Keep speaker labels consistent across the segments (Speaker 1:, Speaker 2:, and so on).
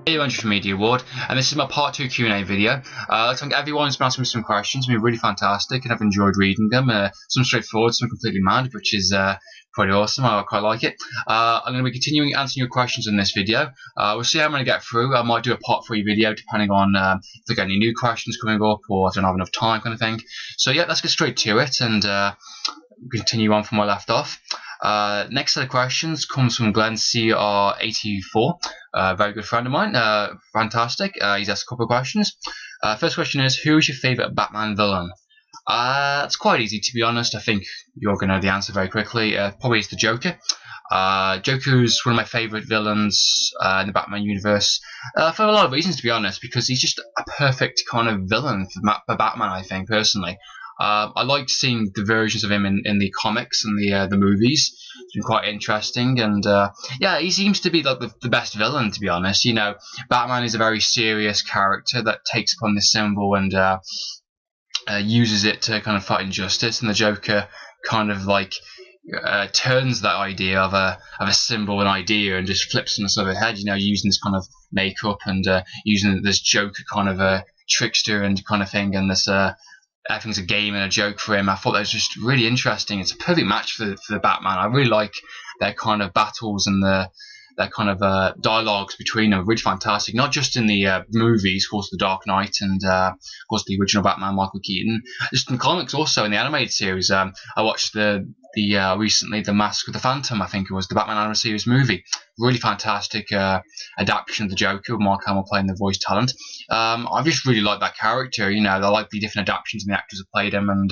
Speaker 1: Hey, Andrew from Mediaworld, and this is my part 2 Q&A video. I think everyone's been asking me some questions. They've been really fantastic, and I've enjoyed reading them. Some straightforward, some completely mad, which is pretty awesome. I quite like it. I'm going to be continuing answering your questions in this video. We'll see how I'm going to get through. I might do a part 3 video depending on if I get any new questions coming up or I don't have enough time, kind of thing. So yeah, let's get straight to it and continue on from where I left off. Next set of questions comes from Glenn CR84, very good friend of mine. Fantastic. He's asked a couple of questions. First question is, who is your favourite Batman villain? It's quite easy, to be honest. I think you're going to know the answer very quickly. Probably it's the Joker. Joker's one of my favourite villains in the Batman universe for a lot of reasons, to be honest, because he's just a perfect kind of villain for Batman, I think, personally. I liked seeing the versions of him in the comics and the movies. It's been quite interesting, and yeah, he seems to be like the best villain, to be honest. You know, Batman is a very serious character that takes upon this symbol and uses it to kind of fight injustice, and the Joker kind of like turns that idea of a symbol, an idea, and just flips it on the head. You know, using this kind of makeup and using this Joker kind of a trickster and kind of thing, and this. Everything's a game and a joke for him. I thought that was just really interesting. It's a perfect match for the Batman. I really like their kind of battles and their kind of dialogues between them. Really fantastic. Not just in the movies, of course, The Dark Knight and of course the original Batman, Michael Keaton. Just in the comics, also in the animated series. I watched recently the Mask of the Phantom. I think it was the Batman animated series movie. Really fantastic adaptation of the Joker with Mark Hamill playing the voice talent. I just really like that character. You know, I like the different adaptations and the actors have played him, and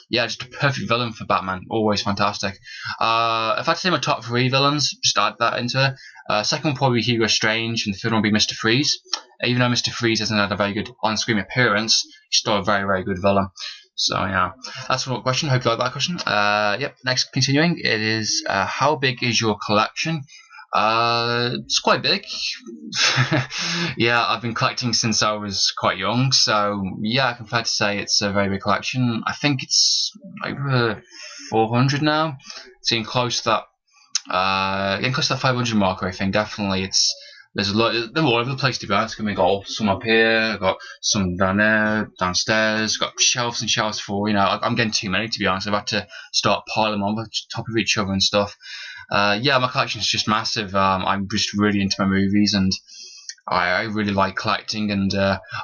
Speaker 1: yeah, just a perfect villain for Batman. Always fantastic. If I had to say my top 3 villains, just add that into it. Second one probably Hugo Strange, and the third one would be Mr. Freeze. Even though Mr. Freeze hasn't had a very good on-screen appearance, he's still a very, very good villain. So yeah, that's one question. Hope you like that question. Yep. Next, continuing, it is how big is your collection? It's quite big. Yeah, I've been collecting since I was quite young, so yeah, I can fair to say it's a very big collection. I think it's over 400 now. It's getting close to that 500 marker. I think definitely there's a lot. They're all over the place, to be honest. I got some up here, got some down there, downstairs, got shelves and shelves full. You know, I'm getting too many, to be honest. I've had to start piling them on top of each other and stuff. Yeah, my collection is just massive. I'm just really into my movies, and I really like collecting. And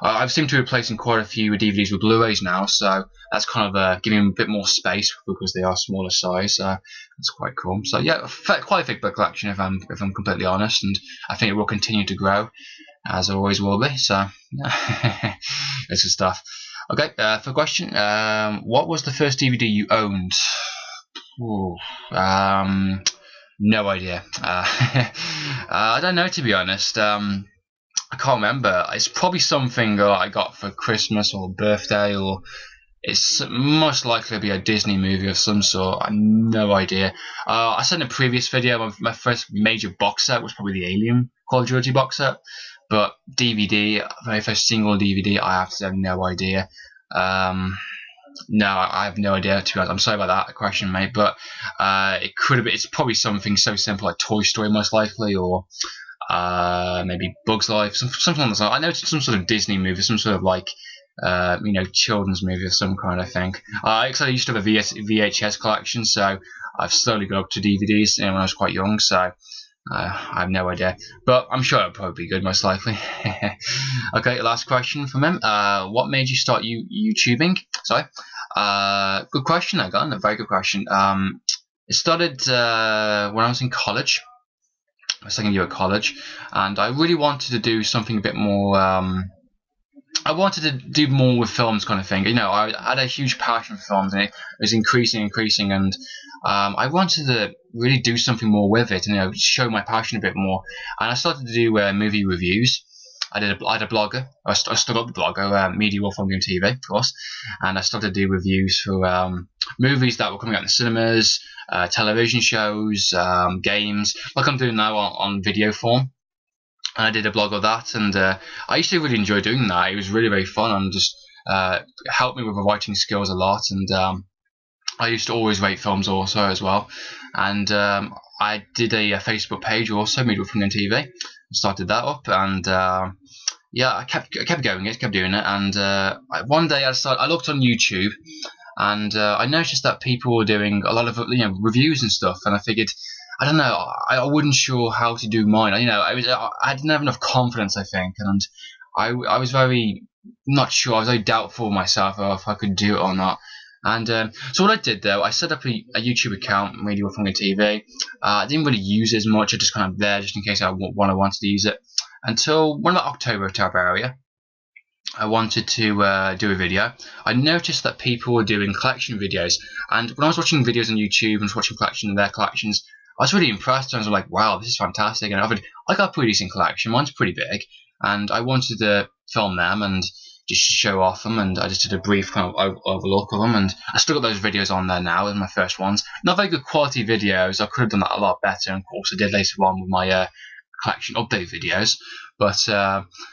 Speaker 1: I've seemed to be replacing quite a few DVDs with Blu-rays now, so that's kind of giving them a bit more space because they are smaller size. That's quite cool. So yeah, quite a big collection if I'm completely honest, and I think it will continue to grow, as it always will be. So yeah, it's good stuff. Okay, for question, what was the first DVD you owned? Ooh, no idea. I don't know, to be honest. I can't remember. It's probably something that I got for Christmas or birthday, or it's most likely to be a Disney movie of some sort. I have no idea. I said in a previous video, my first major box set was probably the Alien Call of Duty box set, but DVD, very first single DVD, I have to have no idea. No, I have no idea, to be honest. I'm sorry about that question, mate, but it could have been. It's probably something so simple like Toy Story, most likely, or maybe Bug's Life, something like that. I know it's some sort of Disney movie, some sort of like you know, children's movie of some kind, I think. I used to have a VHS collection, so I've slowly got up to DVDs when I was quite young, so I have no idea, but I'm sure it'll probably be good, most likely. Okay, last question from him. What made you start YouTubing? Sorry. Good question, I got a very good question. It started when I was in college. My second year at college, and I really wanted to do something a bit more. I wanted to do more with films, kind of thing. You know, I had a huge passion for films, and it was increasing, and I wanted to really do something more with it, and you know, show my passion a bit more. And I started to do movie reviews. I had a blogger. I still got the blogger, Mediaworld01 TV, of course, and I started to do reviews for movies that were coming out in the cinemas, television shows, games, like I'm doing now on video form. And I did a blog of that, and I used to really enjoy doing that. It was really, very fun, and just helped me with my writing skills a lot. And I used to always rate films also as well. And I did a Facebook page also, Mediaworld01 TV, started that up, and yeah, I kept going it, kept doing it, and one day I looked on YouTube, and I noticed that people were doing a lot of reviews and stuff, and I figured, I don't know, I wasn't sure how to do mine. I didn't have enough confidence, I think, and I was very not sure. I was very doubtful myself if I could do it or not. And so what I did, though, I set up a YouTube account, Mediaworld01 TV. I didn't really use it as much. I just kind of there just in case I wanted to use it. Until one October type area, I wanted to do a video. I noticed that people were doing collection videos, and when I was watching videos on YouTube and was watching collection of their collections, I was really impressed. I was like, wow, this is fantastic. And I got a pretty decent collection. Mine's pretty big, and I wanted to film them and just show off them, and I just did a brief kind of overlook of them, and I still got those videos on there now as my first ones. Not very good quality videos. I could have done that a lot better, and of course I did later on with my collection update videos. But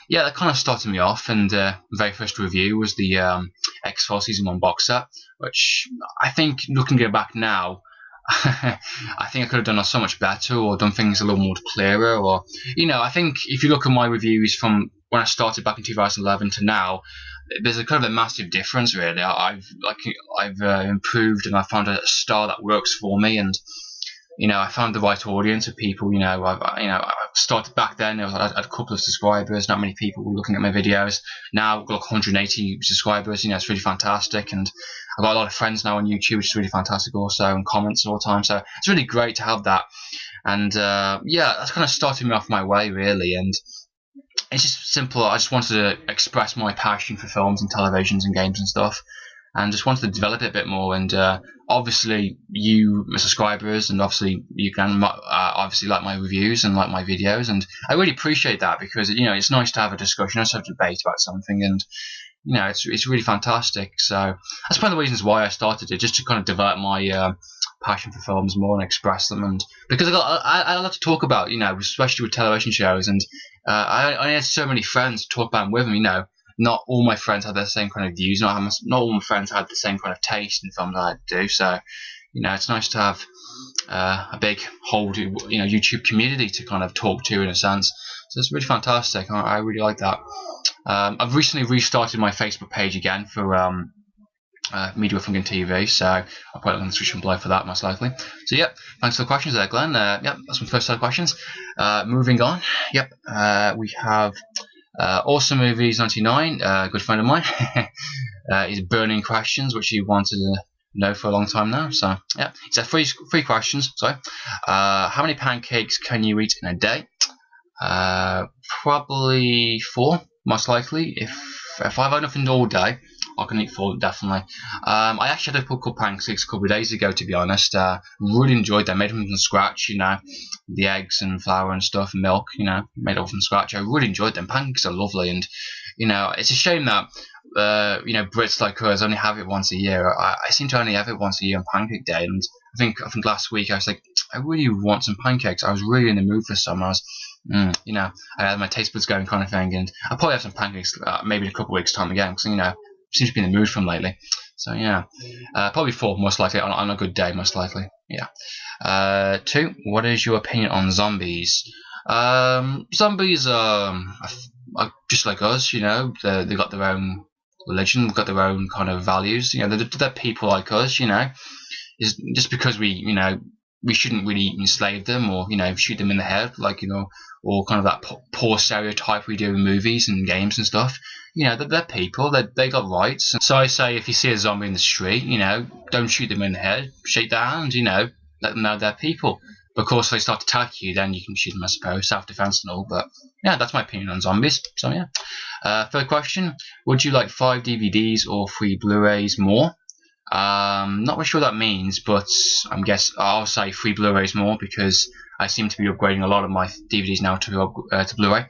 Speaker 1: yeah, that kind of started me off, and the very first review was the X-Files Season 1 box set, which I think, looking back now, I think I could have done so much better, or done things a little more clearer, or I think if you look at my reviews from when I started back in 2011 to now, there's a kind of a massive difference, really. I've improved, and I found a style that works for me, and I found the right audience of people. I started back then. I had a couple of subscribers. Not many people were looking at my videos. Now I've got 180 subscribers. It's really fantastic, and I've got a lot of friends now on YouTube, which is really fantastic also, and comments all the time. So it's really great to have that. And yeah, that's kind of started me off my way, really. And it's just simple. I just wanted to express my passion for films and televisions and games and stuff, and just wanted to develop it a bit more. And obviously, you, my subscribers, and obviously you can obviously like my reviews and like my videos, and I really appreciate that, because it's nice to have a discussion, nice to have a debate about something, and it's really fantastic. So that's one of the reasons why I started it, just to kind of develop my passion for films more and express them, and because I love to talk about, especially with television shows, and I had so many friends to talk about them with them. Not all my friends had the same kind of views. Not all my friends had the same kind of taste in films I do. So, it's nice to have a big whole, YouTube community to kind of talk to, in a sense. So it's really fantastic. I really like that. I've recently restarted my Facebook page again for Mediaworld01 TV. So I'll put it on the description below for that, most likely. So yep, thanks for the questions there, Glenn. Yep, that's my first set of questions. Moving on. Yep, we have. Awesome Movies 99, a good friend of mine. He's burning questions, which he wanted to know for a long time now. So yeah, he said three questions. Sorry. How many pancakes can you eat in a day? Probably 4, most likely. If I have enough in all day, I can eat 4, definitely. I actually had a couple of pancakes a couple of days ago, to be honest. Really enjoyed them. Made them from scratch, the eggs and flour and stuff, and milk, made it all from scratch. I really enjoyed them. Pancakes are lovely, and it's a shame that Brits like us only have it once a year. I seem to only have it once a year on Pancake Day, and I think last week I was like, I really want some pancakes. I was really in the mood for some. I was, I had my taste buds going, kind of thing, and I'll probably have some pancakes maybe in a couple of weeks' time again, because seems to be in the mood for them lately. So yeah, probably 4, most likely, on a good day, most likely. Yeah. 2. What is your opinion on zombies? Zombies are just like us. They got their own religion, they've got their own kind of values. They're people like us. Is just because we shouldn't really enslave them, or shoot them in the head, or kind of that poor stereotype we do in movies and games and stuff. They're people. They got rights. And so I say, if you see a zombie in the street, don't shoot them in the head. Shake their hand. Let them know they're people. But of course, if they start to attack you, then you can shoot them, I suppose, self-defense and all. But yeah, that's my opinion on zombies. So yeah. Third question: would you like 5 DVDs or 3 Blu-rays more? Not really sure what that means, but I'll say 3 Blu-rays more, because I seem to be upgrading a lot of my DVDs now to Blu-ray.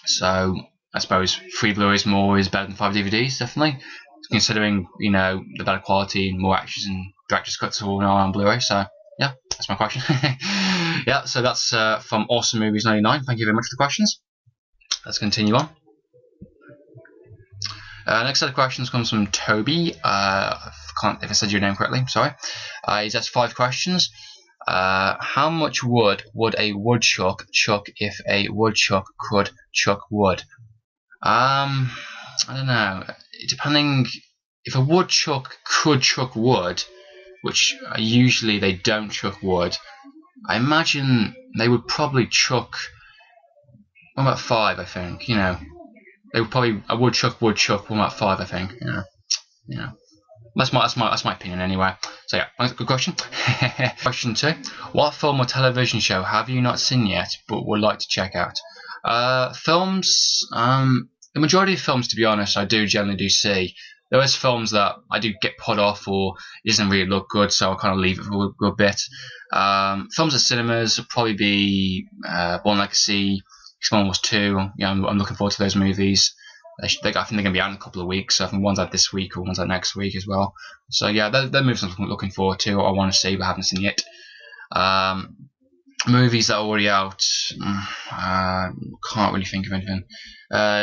Speaker 1: So I suppose 3 Blu-rays more is better than 5 DVDs, definitely, considering the better quality and more actions and director's cuts all now on Blu-ray. So yeah, that's my question. Yeah, so that's from Awesome Movies 99. Thank you very much for the questions. Let's continue on. Next set of questions comes from Toby. If I said your name correctly, sorry. He's asked 5 questions. How much wood would a woodchuck chuck if a woodchuck could chuck wood? I don't know. Depending if a woodchuck could chuck wood, which usually they don't chuck wood, I imagine they would probably chuck. What about 5? I think they would probably a woodchuck would chuck 1 about 5. I think That's my opinion anyway. So yeah, good question. Question 2: what film or television show have you not seen yet but would like to check out? Films. The majority of films, to be honest, I generally do see. There is films that I do get put off or doesn't really look good, so I'll kind of leave it for a good bit. Films at cinemas would probably be Born Legacy, X-Men 2. I'm looking forward to those movies. I think they're going to be out in a couple of weeks. So I think one's out this week or one's out next week as well. So yeah, they're movies I'm looking forward to. I want to see but haven't seen yet. Movies that are already out, can't really think of anything.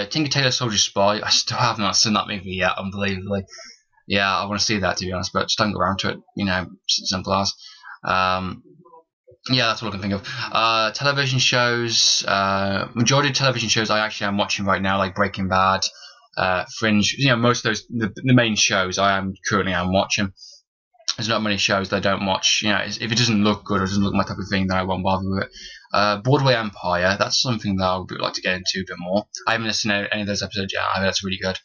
Speaker 1: Tinker Tailor Soldier Spy, I still have not seen that movie yet, unbelievably. Yeah, I want to see that, to be honest, but just don't go around to it, simple as. Yeah, that's what I can think of. Television shows, majority of television shows I actually am watching right now, like Breaking Bad, Fringe, most of those, the main shows I currently am watching. There's not many shows that I don't watch. If it doesn't look good or doesn't look my type of thing, then I won't bother with it. Broadway Empire, that's something that I would like to get into a bit more. I haven't listened to any of those episodes yet. I think that's really good.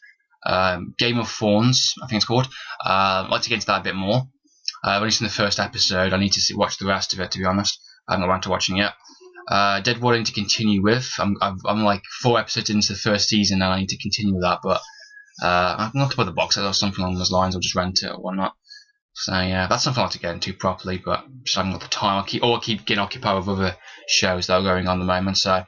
Speaker 1: Game of Thrones, I think it's called. I'd like to get into that a bit more. I've only seen the first episode. I need to watch the rest of it, to be honest. I haven't got around to watching it yet. Deadwater to continue with. I'm like 4 episodes into the first season and I need to continue with that, but I'm not to buy the box set or something along those lines. I'll just rent it or whatnot. So yeah, that's something I like to get into properly, but just haven't got the time. I keep getting occupied with other shows that are going on at the moment. So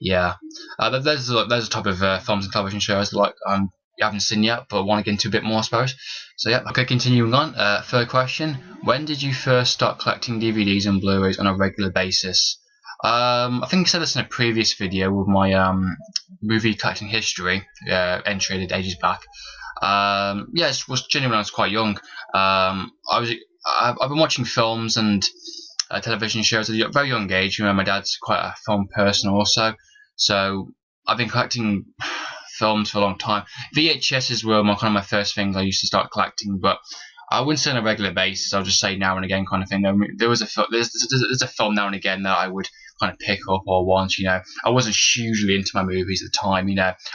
Speaker 1: yeah, there's a type of films and television shows that I haven't seen yet, but want to get into a bit more, I suppose. So yeah, okay, continuing on. Third question: when did you first start collecting DVDs and Blu-rays on a regular basis? I think I said this in a previous video with my movie collecting history entry I did ages back. Yeah, it was genuinely when I was quite young. I've been watching films and television shows at a very young age. My dad's quite a film person also, so I've been collecting films for a long time. VHSs were kind of my first things I used to start collecting, but I wouldn't say on a regular basis. I'll just say now and again kind of thing. There's a film now and again that I would kind of pick up or want. I wasn't hugely into my movies at the time.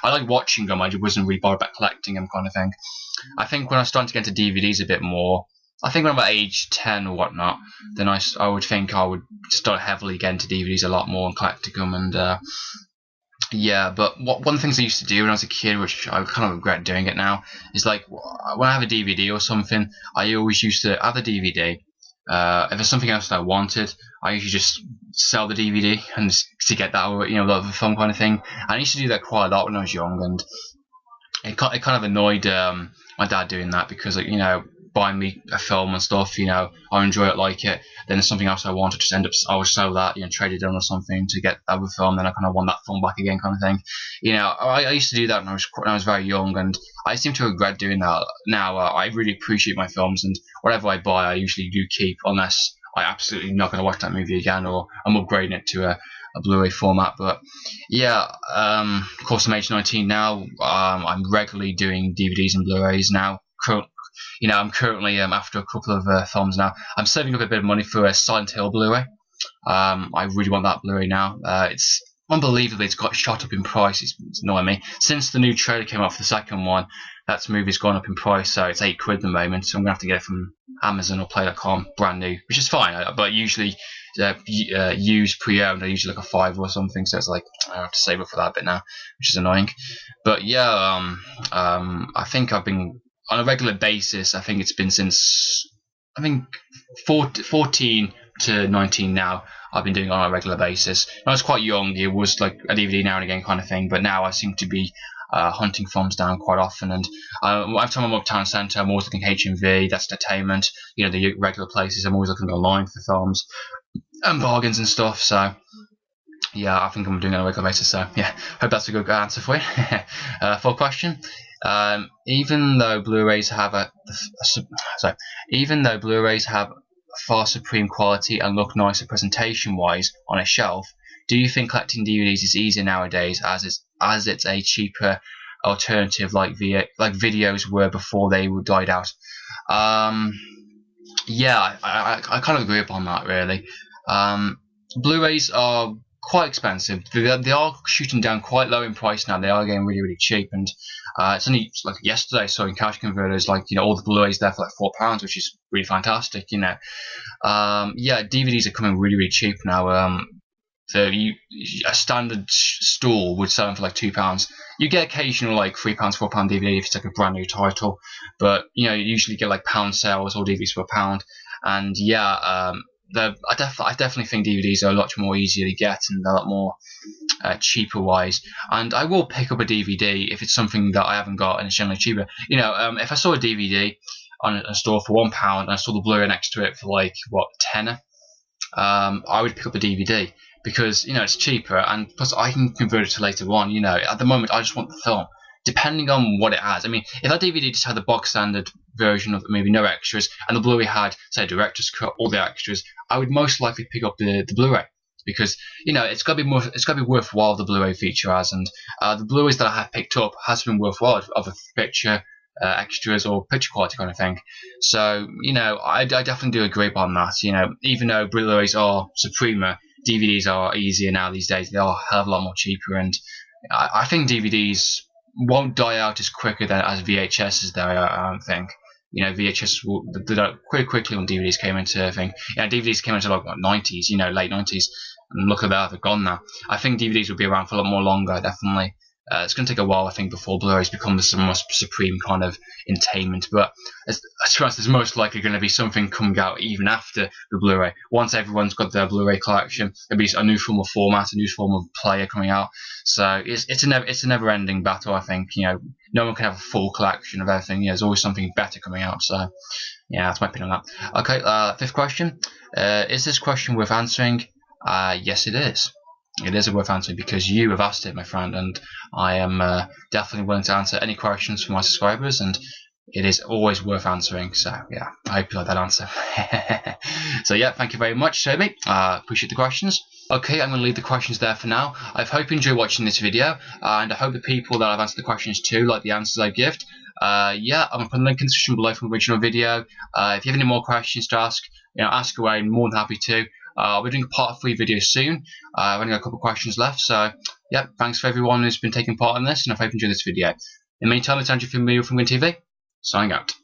Speaker 1: I like watching them. I just wasn't really bothered about collecting them, kind of thing. I think when I started to get into DVDs a bit more, I think when I'm about age 10 or whatnot, then I would think I would start heavily getting into DVDs a lot more and collecting them. And yeah, but one of the things I used to do when I was a kid, which I kind of regret doing it now, is like when I have a DVD or something, I always used to have the DVD. If there's something else that I wanted, I usually just sell the DVD and just to get that, the film kind of thing. And I used to do that quite a lot when I was young, and it kind of annoyed my dad doing that because, buying me a film and stuff, I enjoy it, like it. Then there's something else I want to just I would sell that, trade it in or something to get that other film. Then I kind of want that film back again, kind of thing. I used to do that when I was very young, and I seem to regret doing that now. I really appreciate my films, and whatever I buy, I usually do keep, unless I absolutely not going to watch that movie again, or I'm upgrading it to a Blu-ray format. But yeah, of course I'm age 19 now. I'm regularly doing DVDs and Blu-rays now. I'm currently after a couple of films now. I'm saving up a bit of money for a Silent Hill Blu-ray. I really want that Blu-ray now. It's unbelievably, it's got shot up in price. It's annoying me. Since the new trailer came out for the second one, that movie's gone up in price, so it's £8 at the moment. So I'm gonna have to get it from Amazon or Play.com, brand new, which is fine. But usually, used pre-owned, are usually like a £5 or something. So it's like I have to save up for that bit now, which is annoying. But yeah, I think I've been on a regular basis. I think it's been since 14 to 19 now. I've been doing it on a regular basis. When I was quite young, it was like a DVD now and again kind of thing. But now I seem to be hunting films down quite often. And every time I'm up town centre, I'm always looking at HMV, That's Entertainment, the regular places. I'm always looking online for films and bargains and stuff. So yeah, I think I'm doing it on a regular basis. So yeah, hope that's a good answer for you. Full question. Even though Blu-rays have far supreme quality and look nicer presentation wise on a shelf, do you think collecting DVDs is easier nowadays as it's a cheaper alternative like videos were before they died out? Yeah, I kind of agree upon that, really. Blu-rays are quite expensive. They are shooting down quite low in price now. They are getting really, really cheap, and it's only like yesterday I saw in cash converters, like, you know, all the Blu-rays there for like £4, which is really fantastic, you know. Yeah, DVDs are coming really, really cheap now. So a standard store would sell them for like £2. You get occasional like £3, £4 DVD if it's like a brand new title, but you know, you usually get like pound sales or DVDs for £1. And yeah, I definitely think DVDs are a lot more easier to get and a lot more cheaper wise. And I will pick up a DVD if it's something that I haven't got and it's generally cheaper. You know, if I saw a DVD on a store for £1 and I saw the Blu-ray next to it for like what, tenner, I would pick up the DVD. Because, you know, it's cheaper, and plus I can convert it to later on. You know, at the moment I just want the film, depending on what it has. I mean, if that DVD just had the box standard version of maybe no extras, and the Blu-ray had, say, director's cut, all the extras, I would most likely pick up the Blu-ray, because, you know, it's got to be worthwhile, the Blu-ray feature has, and the Blu-rays that I have picked up has been worthwhile of a picture, extras or picture quality kind of thing. So, you know, I definitely do agree upon that. You know, even though Blu-rays are supremer, DVDs are easier now these days. They are a hell of a lot more cheaper, and I think DVDs won't die out as quicker than as VHSs. Though I don't think. You know, VHS did out quite quickly when DVDs came into thing. Yeah, DVDs came into like what, 90s, you know, late 90s, and look at that, they're gone now. I think DVDs will be around for a lot more longer, definitely. It's going to take a while, I think, before Blu-rays become the most supreme kind of entertainment. But to be honest, there's most likely going to be something coming out even after the Blu-ray. Once everyone's got their Blu-ray collection, there'll be a new form of format, a new form of player coming out. So it's a never-ending battle, I think. You know, no one can have a full collection of everything. You know, there's always something better coming out. So yeah, that's my opinion on that. Okay, fifth question. Is this question worth answering? Yes, it is. It is worth answering because you have asked it, my friend, and I am definitely willing to answer any questions from my subscribers, and it is always worth answering. So yeah, I hope you like that answer. So yeah, thank you very much, Toby. Appreciate the questions. Okay, I'm going to leave the questions there for now. I hope you enjoy watching this video, and I hope the people that I've answered the questions to like the answers I give. Yeah, I'm going to put a link in the description below from the original video. If you have any more questions to ask, you know, ask away. I'm more than happy to. We're doing a part 3 video soon. I've only got a couple of questions left, so yeah, thanks for everyone who's been taking part in this, and I hope you enjoyed this video. In the meantime, it's Andrew from Mediaworld01 TV, signing out.